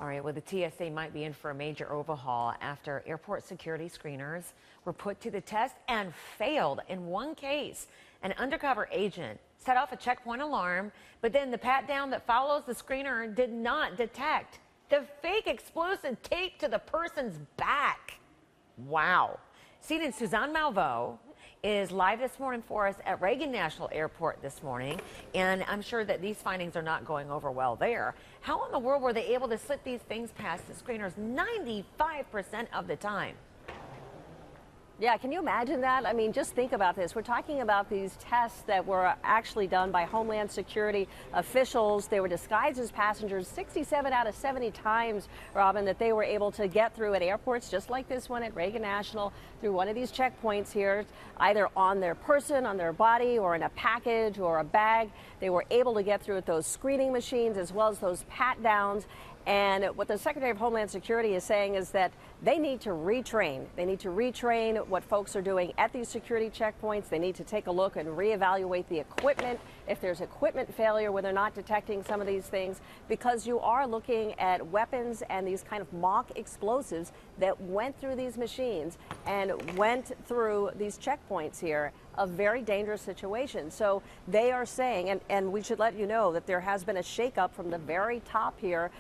All right, well, the TSA might be in for a major overhaul after airport security screeners were put to the test and failed. In one case, an undercover agent set off a checkpoint alarm, but then the pat down that follows the screener did not detect the fake explosive taped to the person's back. Wow. CNN Suzanne Malveaux is live this morning for us at Reagan National Airport this morning, and I'm sure that these findings are not going over well there. How in the world were they able to slip these things past the screeners 95% of the time? Yeah, can you imagine that? I mean, just think about this. We're talking about these tests that were actually done by Homeland Security officials. They were disguised as passengers 67 out of 70 times, Robin, that they were able to get through at airports just like this one at Reagan National through one of these checkpoints here, either on their person, on their body, or in a package or a bag. They were able to get through with those screening machines as well as those pat downs. And what the Secretary of Homeland Security is saying is that they need to retrain. They need to retrain what folks are doing at these security checkpoints. They need to take a look and reevaluate the equipment. If there's equipment failure where they're not detecting some of these things, because you are looking at weapons and these kind of mock explosives that went through these machines and went through these checkpoints here, a very dangerous situation. So they are saying, and we should let you know that there has been a shakeup from the very top here.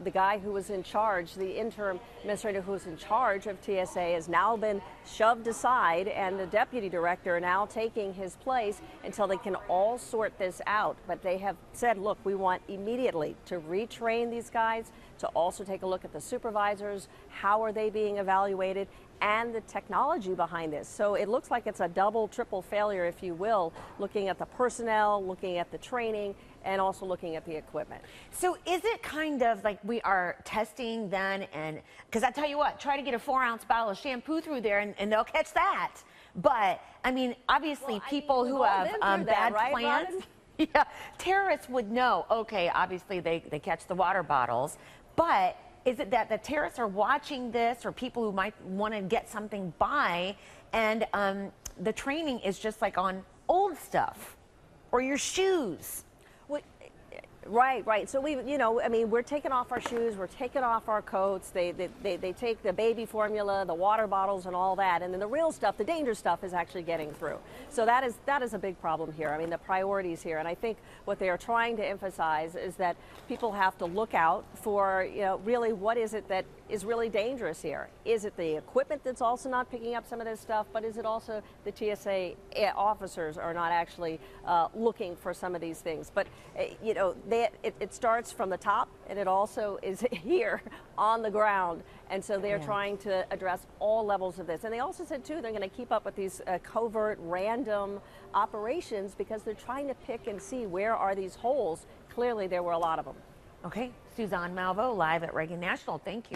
The guy who was in charge, the interim administrator who was in charge of TSA, has now been shoved aside, and the deputy director now taking his place until they can all sort this out. But they have said, look, we want immediately to retrain these guys, to also take a look at the supervisors. How are they being evaluated? And the technology behind this. So it looks like it's a double, triple failure, if you will, looking at the personnel, looking at the training, and also looking at the equipment. So is it kind of like we are testing then, and because I tell you what, try to get a 4-ounce bottle of shampoo through there and they'll catch that. But I mean, obviously people who have bad plans, yeah, terrorists would know, okay, obviously they catch the water bottles, but is it that the terrorists are watching this, or people who might want to get something by, and the training is just like on old stuff or your shoes? Right. So I mean, we're taking off our shoes, we're taking off our coats. They take the baby formula, the water bottles, and all that, and then the real stuff, the dangerous stuff, is actually getting through. So that is a big problem here. I mean, the priorities here, and I think what they are trying to emphasize is that people have to look out for, really what is it that is really dangerous here? Is it the equipment that's also not picking up some of this stuff, but is it also the TSA officers are not actually looking for some of these things? But it starts from the top, and it also is here on the ground. And so they're trying to address all levels of this. And they also said, too, they're going to keep up with these covert, random operations, because they're trying to pick and see where are these holes. Clearly, there were a lot of them. Okay, Suzanne Malveaux live at Reagan National. Thank you.